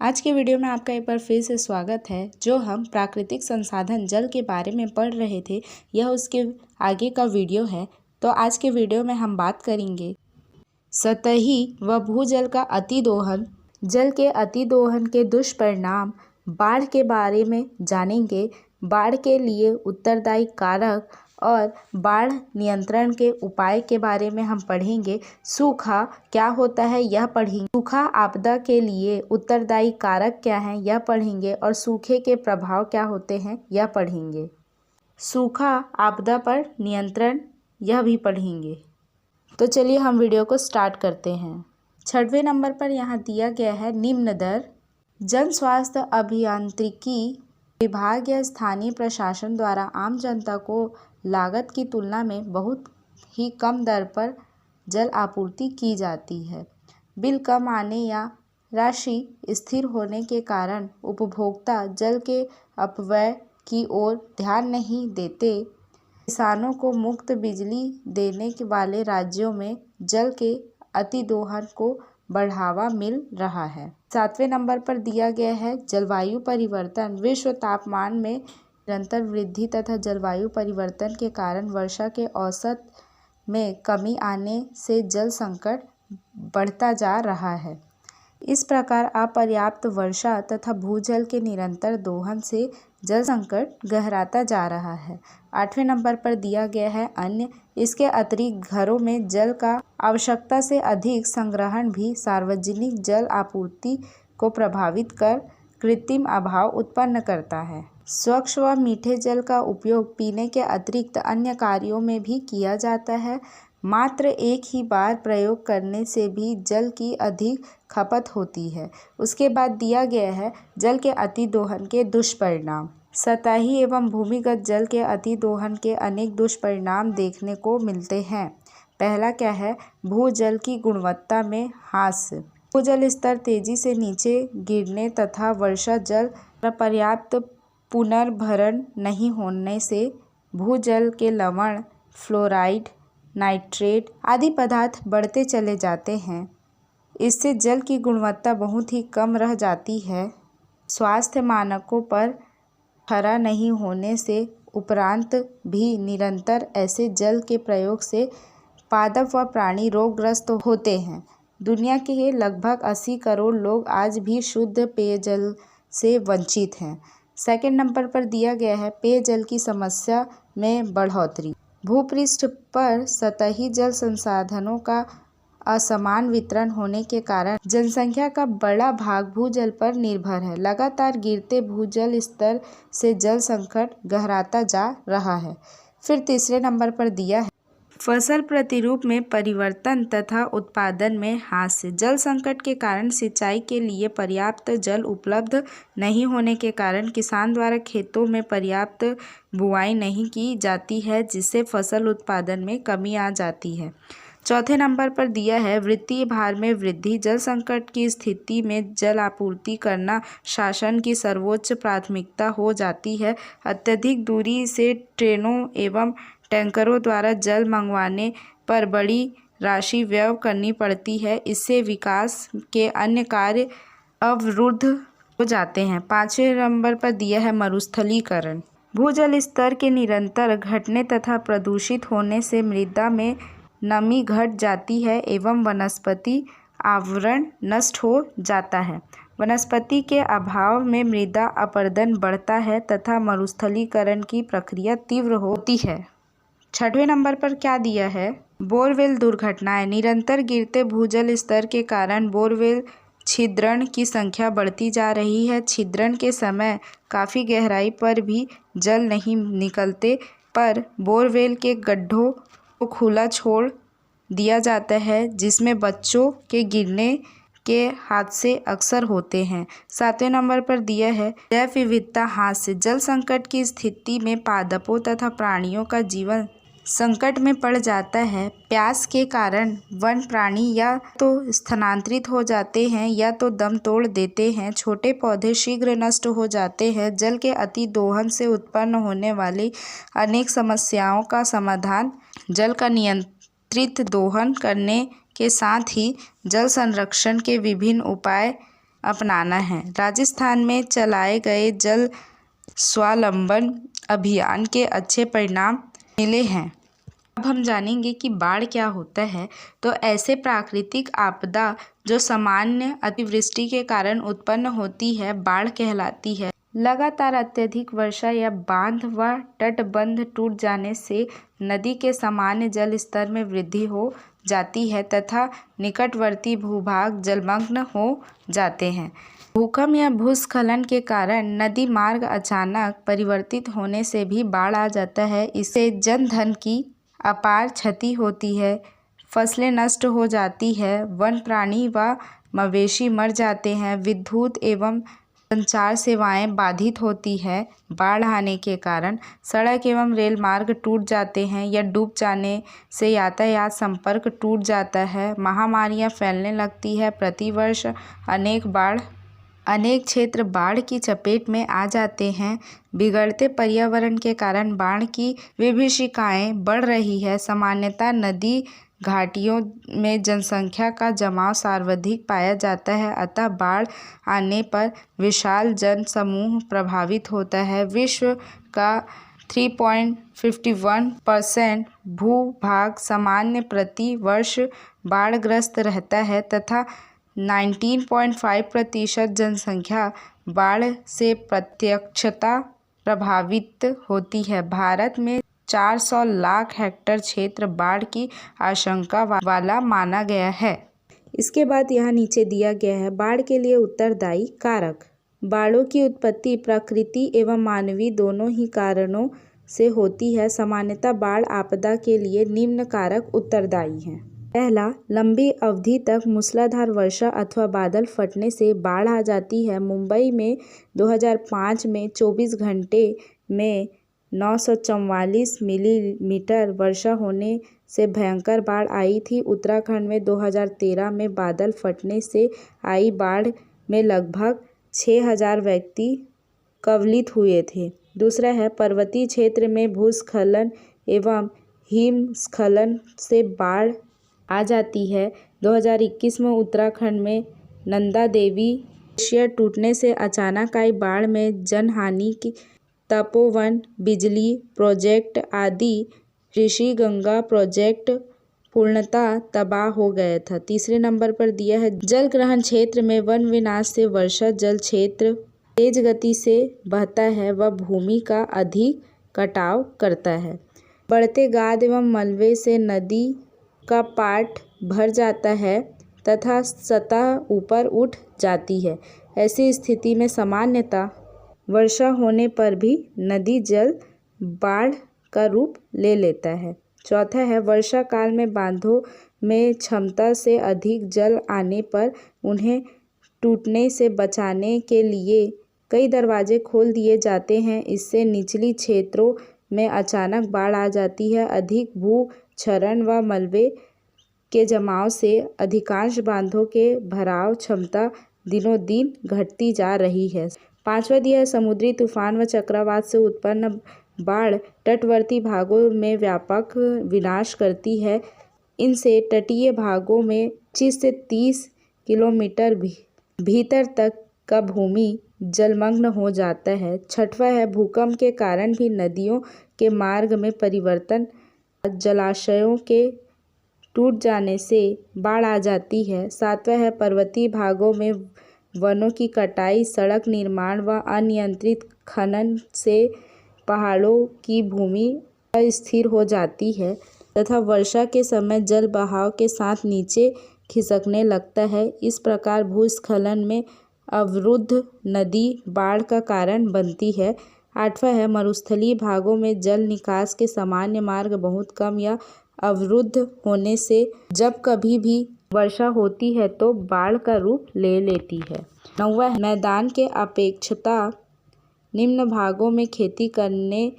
आज के वीडियो में आपका एक बार फिर से स्वागत है। जो हम प्राकृतिक संसाधन जल के बारे में पढ़ रहे थे, यह उसके आगे का वीडियो है। तो आज के वीडियो में हम बात करेंगे सतही व भूजल का अतिदोहन, जल के अतिदोहन के दुष्परिणाम, बाढ़ के बारे में जानेंगे, बाढ़ के लिए उत्तरदायी कारक और बाढ़ नियंत्रण के उपाय के बारे में हम पढ़ेंगे। सूखा क्या होता है यह पढ़ेंगे, सूखा आपदा के लिए उत्तरदायी कारक क्या हैं यह पढ़ेंगे और सूखे के प्रभाव क्या होते हैं यह पढ़ेंगे। सूखा आपदा पर नियंत्रण यह भी पढ़ेंगे। तो चलिए हम वीडियो को स्टार्ट करते हैं। 6वें नंबर पर यहाँ दिया गया है निम्न दर। जन स्वास्थ्य अभियांत्रिकी विभाग या स्थानीय प्रशासन द्वारा आम जनता को लागत की तुलना में बहुत ही कम दर पर जल आपूर्ति की जाती है। बिल कम आने या राशि स्थिर होने के कारण उपभोक्ता जल के अपव्यय की ओर ध्यान नहीं देते। किसानों को मुफ्त बिजली देने वाले राज्यों में जल के अतिदोहन को बढ़ावा मिल रहा है। 7वें नंबर पर दिया गया है जलवायु परिवर्तन। विश्व तापमान में निरंतर वृद्धि तथा जलवायु परिवर्तन के कारण वर्षा के औसत में कमी आने से जल संकट बढ़ता जा रहा है। इस प्रकार अपर्याप्त वर्षा तथा भूजल के निरंतर दोहन से जल संकट गहराता जा रहा है। 8वें नंबर पर दिया गया है अन्य। इसके अतिरिक्त घरों में जल का आवश्यकता से अधिक संग्रहण भी सार्वजनिक जल आपूर्ति को प्रभावित कर कृत्रिम अभाव उत्पन्न करता है। स्वच्छ व मीठे जल का उपयोग पीने के अतिरिक्त अन्य कार्यों में भी किया जाता है। मात्र एक ही बार प्रयोग करने से भी जल की अधिक खपत होती है। उसके बाद दिया गया है जल के अतिदोहन के दुष्परिणाम। सतही एवं भूमिगत जल के अतिदोहन के अनेक दुष्परिणाम देखने को मिलते हैं। पहला क्या है, भूजल की गुणवत्ता में ह्रास। भूजल स्तर तेजी से नीचे गिरने तथा वर्षा जल पर्याप्त पुनर्भरण नहीं होने से भूजल के लवण, फ्लोराइड, नाइट्रेट आदि पदार्थ बढ़ते चले जाते हैं। इससे जल की गुणवत्ता बहुत ही कम रह जाती है। स्वास्थ्य मानकों पर खरा नहीं होने से उपरांत भी निरंतर ऐसे जल के प्रयोग से पादप व प्राणी रोगग्रस्त होते हैं। दुनिया के लगभग 80 करोड़ लोग आज भी शुद्ध पेयजल से वंचित हैं। 2 नंबर पर दिया गया है पेयजल की समस्या में बढ़ोतरी। भूपृष्ठ पर सतही जल संसाधनों का असमान वितरण होने के कारण जनसंख्या का बड़ा भाग भूजल पर निर्भर है। लगातार गिरते भूजल स्तर से जल संकट गहराता जा रहा है। फिर 3 नंबर पर दिया है फसल प्रतिरूप में परिवर्तन तथा उत्पादन में ह्रास। जल संकट के कारण सिंचाई के लिए पर्याप्त जल उपलब्ध नहीं होने के कारण किसान द्वारा खेतों में पर्याप्त बुआई नहीं की जाती है, जिससे फसल उत्पादन में कमी आ जाती है। 4 नंबर पर दिया है वित्तीय भार में वृद्धि। जल संकट की स्थिति में जल आपूर्ति करना शासन की सर्वोच्च प्राथमिकता हो जाती है। अत्यधिक दूरी से ट्रेनों एवं टैंकरों द्वारा जल मंगवाने पर बड़ी राशि व्यय करनी पड़ती है। इससे विकास के अन्य कार्य अवरुद्ध हो जाते हैं। 5वें नंबर पर दिया है मरुस्थलीकरण। भूजल स्तर के निरंतर घटने तथा प्रदूषित होने से मृदा में नमी घट जाती है एवं वनस्पति आवरण नष्ट हो जाता है। वनस्पति के अभाव में मृदा अपरदन बढ़ता है तथा मरुस्थलीकरण की प्रक्रिया तीव्र होती है। 6वें नंबर पर क्या दिया है, बोरवेल दुर्घटनाएं। निरंतर गिरते भूजल स्तर के कारण बोरवेल छिद्रण की संख्या बढ़ती जा रही है। छिद्रण के समय काफ़ी गहराई पर भी जल नहीं निकलते पर बोरवेल के गड्ढों को खुला छोड़ दिया जाता है, जिसमें बच्चों के गिरने के हादसे अक्सर होते हैं। 7वें नंबर पर दिया है जैव विविधता ह्रास। जल संकट की स्थिति में पादपों तथा प्राणियों का जीवन संकट में पड़ जाता है। प्यास के कारण वन प्राणी या तो स्थानांतरित हो जाते हैं या तो दम तोड़ देते हैं। छोटे पौधे शीघ्र नष्ट हो जाते हैं। जल के अतिदोहन से उत्पन्न होने वाली अनेक समस्याओं का समाधान जल का नियंत्रित दोहन करने के साथ ही जल संरक्षण के विभिन्न उपाय अपनाना है। राजस्थान में चलाए गए जल स्वावलंबन अभियान के अच्छे परिणाम मिले हैं। अब हम जानेंगे कि बाढ़ क्या होता है। तो ऐसे प्राकृतिक आपदा जो सामान्य अतिवृष्टि के कारण उत्पन्न होती है बाढ़ कहलाती है। लगातार अत्यधिक वर्षा या बांध व तटबंध टूट जाने से नदी के सामान्य जल स्तर में वृद्धि हो जाती है तथा निकटवर्ती भूभाग जलमग्न हो जाते हैं। भूकंप या भूस्खलन के कारण नदी मार्ग अचानक परिवर्तित होने से भी बाढ़ आ जाता है। इससे जनधन की अपार क्षति होती है, फसलें नष्ट हो जाती है, वन प्राणी व मवेशी मर जाते हैं, विद्युत एवं संचार सेवाएं बाधित होती है। बाढ़ आने के कारण सड़क एवं रेल मार्ग टूट जाते हैं या डूब जाने से यातायात संपर्क टूट जाता है। महामारियां फैलने लगती है। प्रतिवर्ष अनेक क्षेत्र बाढ़ की चपेट में आ जाते हैं। बिगड़ते पर्यावरण के कारण बाढ़ की विभीषिकाएं बढ़ रही है। सामान्यतः नदी घाटियों में जनसंख्या का जमाव सर्वाधिक पाया जाता है, अतः बाढ़ आने पर विशाल जन समूह प्रभावित होता है। विश्व का 3.51% भूभाग सामान्य प्रति वर्ष बाढ़ग्रस्त रहता है तथा 19.5% जनसंख्या बाढ़ से प्रत्यक्षतः प्रभावित होती है। भारत में 400 लाख हेक्टेयर क्षेत्र बाढ़ की आशंका वाला माना गया है। इसके बाद यहाँ नीचे दिया गया है बाढ़ के लिए उत्तरदायी कारक। बाढ़ों की उत्पत्ति प्रकृति एवं मानवीय दोनों ही कारणों से होती है। सामान्यतः बाढ़ आपदा के लिए निम्न कारक उत्तरदायी हैं। पहला, लंबी अवधि तक मूसलाधार वर्षा अथवा बादल फटने से बाढ़ आ जाती है। मुंबई में 2005 में 24 घंटे में 944 मिलीमीटर वर्षा होने से भयंकर बाढ़ आई थी। उत्तराखंड में 2013 में बादल फटने से आई बाढ़ में लगभग 6000 व्यक्ति कवलित हुए थे। दूसरा है, पर्वतीय क्षेत्र में भूस्खलन एवं हिमस्खलन से बाढ़ आ जाती है। 2021 में उत्तराखंड में नंदा देवी ग्लेशियर टूटने से अचानक आई बाढ़ में जनहानि की तपोवन बिजली प्रोजेक्ट आदि ऋषि गंगा प्रोजेक्ट पूर्णतः तबाह हो गया था। तीसरे नंबर पर दिया है जल ग्रहण क्षेत्र में वन विनाश से वर्षा जल क्षेत्र तेज गति से बहता है व भूमि का अधिक कटाव करता है। बढ़ते गाद एवं मलबे से नदी का पाट भर जाता है तथा सतह ऊपर उठ जाती है। ऐसी स्थिति में सामान्यतः वर्षा होने पर भी नदी जल बाढ़ का रूप ले लेता है। चौथा है, वर्षा काल में बांधों में क्षमता से अधिक जल आने पर उन्हें टूटने से बचाने के लिए कई दरवाजे खोल दिए जाते हैं। इससे निचली क्षेत्रों में अचानक बाढ़ आ जाती है। अधिक भूक्षरण व मलबे के जमाव से अधिकांश बांधों के भराव क्षमता दिनों दिन घटती जा रही है। पांचवा दिया है, समुद्री तूफान व चक्रवात से उत्पन्न बाढ़ तटवर्ती भागों में व्यापक विनाश करती है। इनसे तटीय भागों में 25 से 30 किलोमीटर भीतर तक का भूमि जलमग्न हो जाता है। छठवां है, भूकंप के कारण भी नदियों के मार्ग में परिवर्तन, जलाशयों के टूट जाने से बाढ़ आ जाती है। सातवां है, पर्वतीय भागों में वनों की कटाई, सड़क निर्माण व अनियंत्रित खनन से पहाड़ों की भूमि अस्थिर हो जाती है तथा वर्षा के समय जल बहाव के साथ नीचे खिसकने लगता है। इस प्रकार भूस्खलन में अवरुद्ध नदी बाढ़ का कारण बनती है। आठवां है, मरुस्थलीय भागों में जल निकास के सामान्य मार्ग बहुत कम या अवरुद्ध होने से जब कभी भी वर्षा होती है तो बाढ़ का रूप ले लेती है। नौवां है, मैदान के अपेक्षाकृत निम्न भागों में खेती करने,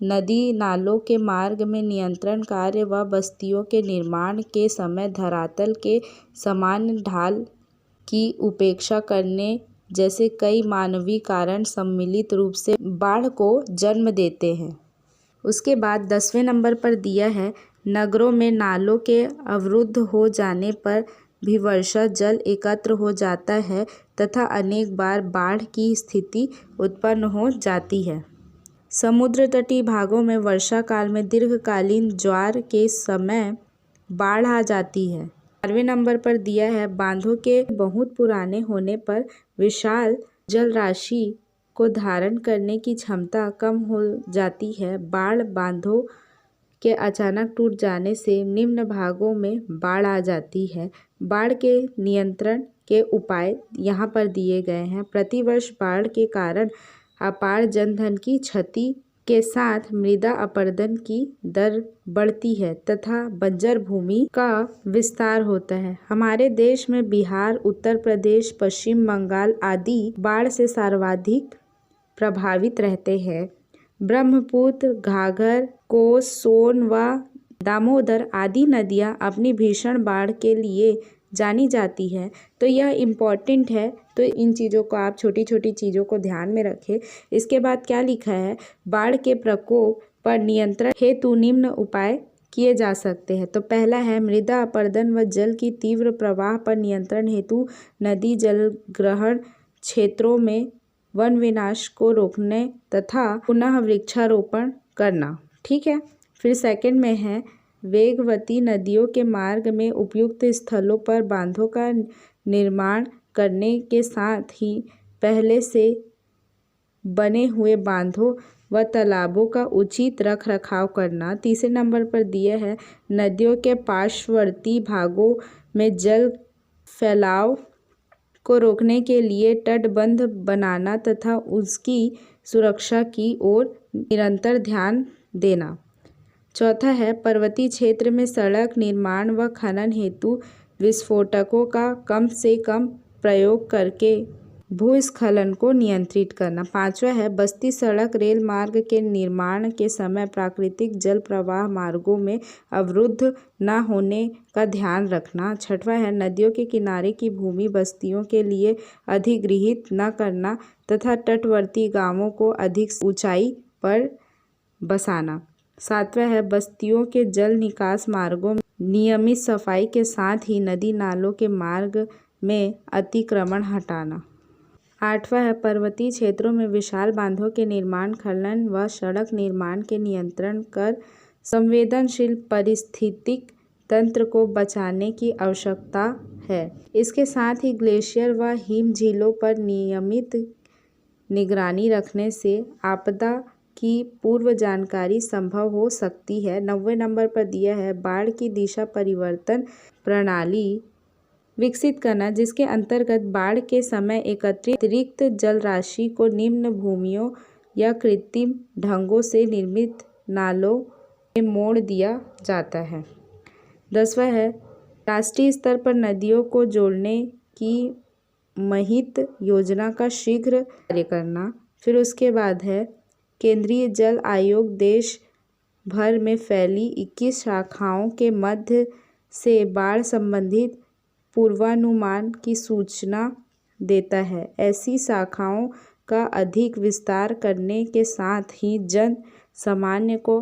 नदी नालों के मार्ग में नियंत्रण कार्य व बस्तियों के निर्माण के समय धरातल के सामान्य ढाल की उपेक्षा करने जैसे कई मानवीय कारण सम्मिलित रूप से बाढ़ को जन्म देते हैं। उसके बाद 10वें नंबर पर दिया है, नगरों में नालों के अवरुद्ध हो जाने पर भी वर्षा जल एकत्र हो जाता है तथा अनेक बार बाढ़ की स्थिति उत्पन्न हो जाती है। समुद्र तटीय भागों में वर्षा काल में दीर्घकालीन ज्वार के समय बाढ़ आ जाती है। 4वें नंबर पर दिया है बांधों के बहुत पुराने होने पर विशाल जल राशि को धारण करने की क्षमता कम हो जाती है। बाढ़ बांधों के अचानक टूट जाने से निम्न भागों में बाढ़ आ जाती है। बाढ़ के नियंत्रण के उपाय यहाँ पर दिए गए हैं। प्रतिवर्ष बाढ़ के कारण अपार जनधन की क्षति के साथ मृदा अपरदन की दर बढ़ती है तथा बंजर भूमि का विस्तार होता है। हमारे देश में बिहार, उत्तर प्रदेश, पश्चिम बंगाल आदि बाढ़ से सर्वाधिक प्रभावित रहते हैं। ब्रह्मपुत्र, घाघर, कोस, सोन व दामोदर आदि नदियां अपनी भीषण बाढ़ के लिए जानी जाती है। तो यह इम्पॉर्टेंट है, तो इन चीज़ों को आप छोटी छोटी चीज़ों को ध्यान में रखें। इसके बाद क्या लिखा है, बाढ़ के प्रकोप पर नियंत्रण हेतु निम्न उपाय किए जा सकते हैं। तो पहला है मृदा अपरदन व जल की तीव्र प्रवाह पर नियंत्रण हेतु नदी जलग्रहण क्षेत्रों में वन विनाश को रोकने तथा पुनः वृक्षारोपण करना। ठीक है। फिर सेकंड में है वेगवती नदियों के मार्ग में उपयुक्त स्थलों पर बांधों का निर्माण करने के साथ ही पहले से बने हुए बांधों व तालाबों का उचित रख रखाव करना। तीसरे नंबर पर दिया है नदियों के पार्श्ववर्ती भागों में जल फैलाव को रोकने के लिए तटबंध बनाना तथा उसकी सुरक्षा की ओर निरंतर ध्यान देना। चौथा है पर्वतीय क्षेत्र में सड़क निर्माण व खनन हेतु विस्फोटकों का कम से कम प्रयोग करके भूस्खलन को नियंत्रित करना। पांचवा है बस्ती सड़क रेल मार्ग के निर्माण के समय प्राकृतिक जल प्रवाह मार्गों में अवरुद्ध न होने का ध्यान रखना। छठवा है नदियों के किनारे की भूमि बस्तियों के लिए अधिग्रहित न करना तथा तटवर्ती गांवों को अधिक ऊंचाई पर बसाना। सातवां है बस्तियों के जल निकास मार्गों में नियमित सफाई के साथ ही नदी नालों के मार्ग में अतिक्रमण हटाना। आठवां है पर्वतीय क्षेत्रों में विशाल बांधों के निर्माण, खनन व सड़क निर्माण के नियंत्रण कर संवेदनशील पारिस्थितिक तंत्र को बचाने की आवश्यकता है। इसके साथ ही ग्लेशियर व हिम झीलों पर नियमित निगरानी रखने से आपदा की पूर्व जानकारी संभव हो सकती है। 90वें नंबर पर दिया है बाढ़ की दिशा परिवर्तन प्रणाली विकसित करना, जिसके अंतर्गत बाढ़ के समय एकत्रित जल राशि को निम्न भूमियों या कृत्रिम ढंगों से निर्मित नालों में मोड़ दिया जाता है। 10वां है राष्ट्रीय स्तर पर नदियों को जोड़ने की महित योजना का शीघ्र कार्य करना। फिर उसके बाद है केंद्रीय जल आयोग देश भर में फैली 21 शाखाओं के मध्य से बाढ़ संबंधित पूर्वानुमान की सूचना देता है। ऐसी शाखाओं का अधिक विस्तार करने के साथ ही जन सामान्य को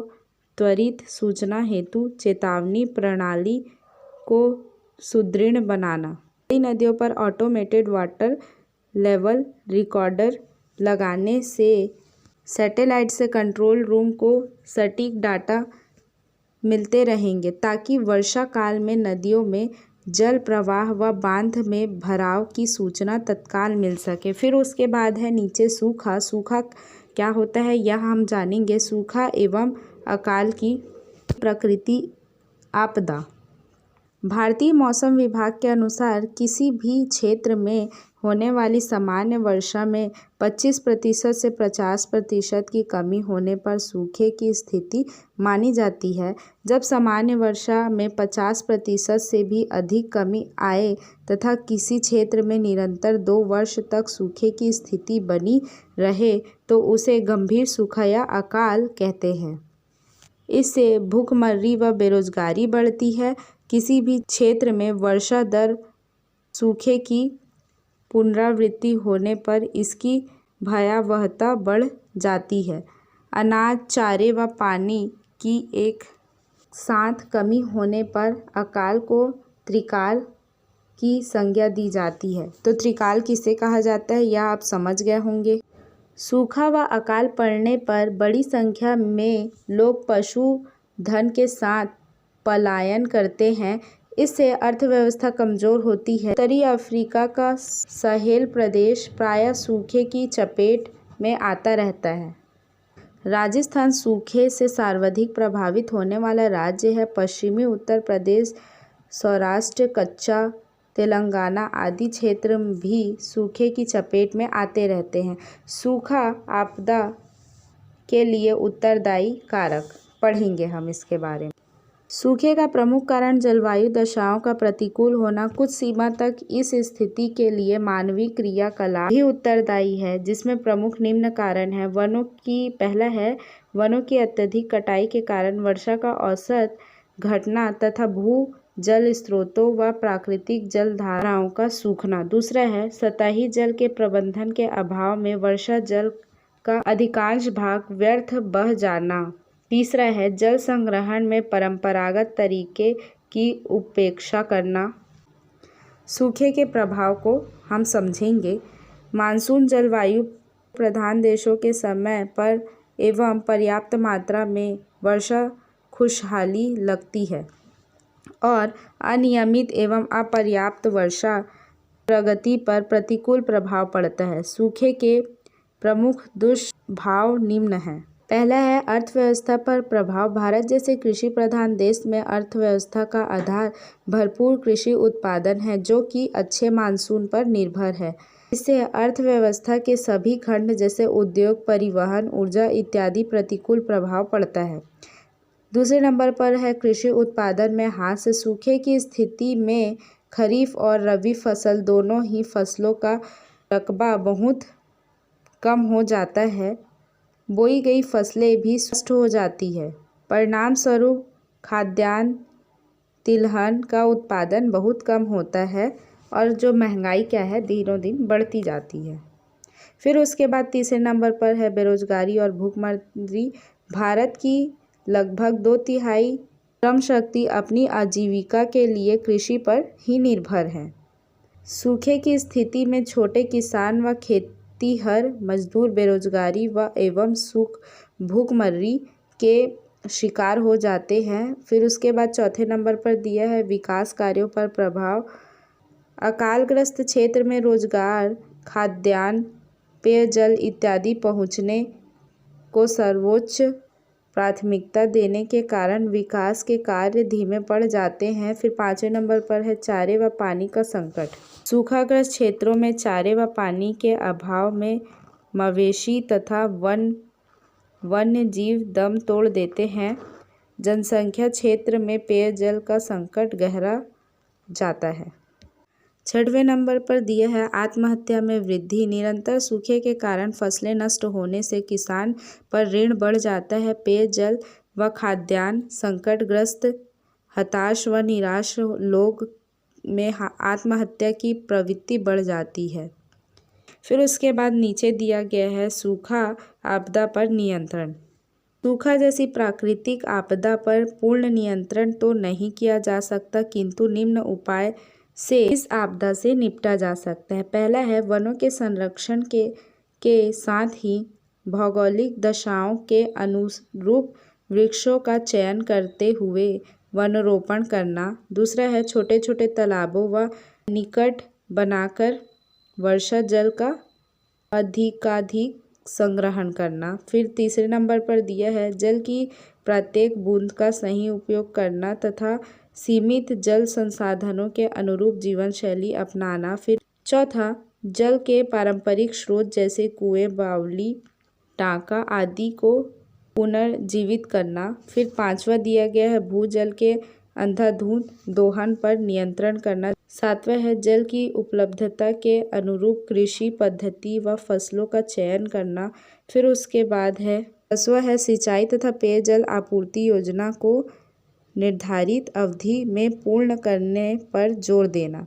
त्वरित सूचना हेतु चेतावनी प्रणाली को सुदृढ़ बनाना। कई नदियों पर ऑटोमेटेड वाटर लेवल रिकॉर्डर लगाने से सैटेलाइट से कंट्रोल रूम को सटीक डाटा मिलते रहेंगे ताकि वर्षा काल में नदियों में जल प्रवाह व बांध में भराव की सूचना तत्काल मिल सके। फिर उसके बाद है नीचे सूखा। सूखा क्या होता है यह हम जानेंगे। सूखा एवं अकाल की प्रकृति आपदा। भारतीय मौसम विभाग के अनुसार किसी भी क्षेत्र में होने वाली सामान्य वर्षा में 25% से 50% की कमी होने पर सूखे की स्थिति मानी जाती है। जब सामान्य वर्षा में 50% से भी अधिक कमी आए तथा किसी क्षेत्र में निरंतर 2 वर्ष तक सूखे की स्थिति बनी रहे तो उसे गंभीर सूखा या अकाल कहते हैं। इससे भूखमरी व बेरोजगारी बढ़ती है। किसी भी क्षेत्र में वर्षा दर सूखे की पुनरावृत्ति होने पर इसकी भयावहता बढ़ जाती है। अनाज, चारे व पानी की एक साथ कमी होने पर अकाल को त्रिकाल की संज्ञा दी जाती है। तो त्रिकाल किसे कहा जाता है, यह आप समझ गए होंगे। सूखा व अकाल पड़ने पर बड़ी संख्या में लोग पशुधन के साथ पलायन करते हैं। इससे अर्थव्यवस्था कमजोर होती है। उत्तरी अफ्रीका का साहेल प्रदेश प्रायः सूखे की चपेट में आता रहता है। राजस्थान सूखे से सर्वाधिक प्रभावित होने वाला राज्य है। पश्चिमी उत्तर प्रदेश, सौराष्ट्र, कच्छ, तेलंगाना आदि क्षेत्र भी सूखे की चपेट में आते रहते हैं। सूखा आपदा के लिए उत्तरदायी कारक पढ़ेंगे हम इसके बारे में। सूखे का प्रमुख कारण जलवायु दशाओं का प्रतिकूल होना। कुछ सीमा तक इस स्थिति के लिए मानवीय क्रियाकलाप भी उत्तरदायी है, जिसमें प्रमुख निम्न कारण है। पहला है वनों की अत्यधिक कटाई के कारण वर्षा का औसत घटना तथा भू जल स्रोतों व प्राकृतिक जल धाराओं का सूखना। दूसरा है सतही जल के प्रबंधन के अभाव में वर्षा जल का अधिकांश भाग व्यर्थ बह जाना। तीसरा है जल संग्रहण में परंपरागत तरीके की उपेक्षा करना। सूखे के प्रभाव को हम समझेंगे। मानसून जलवायु प्रधान देशों के समय पर एवं पर्याप्त मात्रा में वर्षा खुशहाली लगती है और अनियमित एवं अपर्याप्त वर्षा प्रगति पर प्रतिकूल प्रभाव पड़ता है। सूखे के प्रमुख दुष्प्रभाव निम्न हैं। पहला है अर्थव्यवस्था पर प्रभाव। भारत जैसे कृषि प्रधान देश में अर्थव्यवस्था का आधार भरपूर कृषि उत्पादन है, जो कि अच्छे मानसून पर निर्भर है। इससे अर्थव्यवस्था के सभी खंड जैसे उद्योग, परिवहन, ऊर्जा इत्यादि प्रतिकूल प्रभाव पड़ता है। दूसरे नंबर पर है कृषि उत्पादन में हास्य। सूखे की स्थिति में खरीफ और रबी फसल दोनों ही फसलों का रकबा बहुत कम हो जाता है। बोई गई फसलें भी नष्ट हो जाती है। परिणाम स्वरूप खाद्यान्न तिलहन का उत्पादन बहुत कम होता है और जो महंगाई क्या है दिनों दिन बढ़ती जाती है। फिर उसके बाद तीसरे नंबर पर है बेरोजगारी और भूखमरी। भारत की लगभग 2/3 श्रम शक्ति अपनी आजीविका के लिए कृषि पर ही निर्भर है। सूखे की स्थिति में छोटे किसान व खेतीहर मजदूर बेरोजगारी व एवं भूखमरी के शिकार हो जाते हैं। फिर उसके बाद चौथे नंबर पर दिया है विकास कार्यों पर प्रभाव। अकालग्रस्त क्षेत्र में रोजगार, खाद्यान्न, पेयजल इत्यादि पहुँचने को सर्वोच्च प्राथमिकता देने के कारण विकास के कार्य धीमे पड़ जाते हैं। फिर पाँचवें नंबर पर है चारे व पानी का संकट। सूखाग्रस्त क्षेत्रों में चारे व पानी के अभाव में मवेशी तथा वन्य जीव दम तोड़ देते हैं। जनसंख्या क्षेत्र में पेयजल का संकट गहरा जाता है। छठवें नंबर पर दिया है आत्महत्या में वृद्धि। निरंतर सूखे के कारण फसलें नष्ट होने से किसान पर ऋण बढ़ जाता है। पेयजल व खाद्यान्न संकटग्रस्त हताश व निराश लोग में आत्महत्या की प्रवृत्ति बढ़ जाती है। फिर उसके बाद नीचे दिया गया है सूखा आपदा पर नियंत्रण। सूखा जैसी प्राकृतिक आपदा पर पूर्ण नियंत्रण तो नहीं किया जा सकता, किंतु निम्न उपाय से इस आपदा से निपटा जा सकता है। पहला है वनों के संरक्षण के साथ ही भौगोलिक दशाओं के अनुरूप वृक्षों का चयन करते हुए वनरोपण करना। दूसरा है छोटे छोटे तालाबों व निकट बनाकर वर्षा जल का अधिकाधिक संग्रहण करना। फिर तीसरे नंबर पर दिया है जल की प्रत्येक बूंद का सही उपयोग करना तथा सीमित जल संसाधनों के अनुरूप जीवन शैली अपनाना। फिर चौथा जल के पारंपरिक स्रोत जैसे कुएं, बावली, टांका आदि को पुनर्जीवित करना। फिर पांचवा दिया गया है भूजल के अंधाधुंध दोहन पर नियंत्रण करना। सातवां है जल की उपलब्धता के अनुरूप कृषि पद्धति व फसलों का चयन करना। फिर उसके बाद है 10वां है सिंचाई तथा पेयजल आपूर्ति योजना को निर्धारित अवधि में पूर्ण करने पर जोर देना।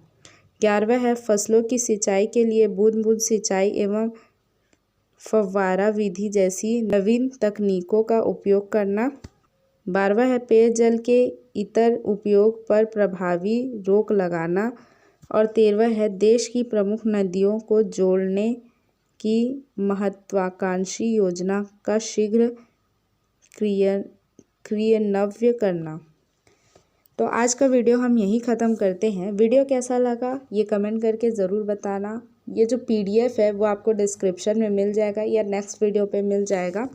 11वां है फसलों की सिंचाई के लिए बूंद बूंद सिंचाई एवं फव्वारा विधि जैसी नवीन तकनीकों का उपयोग करना। 12वां है पेयजल के इतर उपयोग पर प्रभावी रोक लगाना। और 13वां है देश की प्रमुख नदियों को जोड़ने की महत्वाकांक्षी योजना का शीघ्र क्रियान्वयन करना। तो आज का वीडियो हम यहीं ख़त्म करते हैं। वीडियो कैसा लगा ये कमेंट करके ज़रूर बताना। ये जो PDF है वो आपको डिस्क्रिप्शन में मिल जाएगा या नेक्स्ट वीडियो पे मिल जाएगा।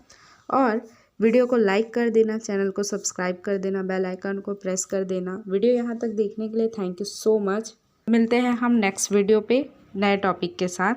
और वीडियो को लाइक कर देना, चैनल को सब्सक्राइब कर देना, बेल आइकन को प्रेस कर देना। वीडियो यहाँ तक देखने के लिए थैंक यू सो मच। मिलते हैं हम नेक्स्ट वीडियो पे नए टॉपिक के साथ।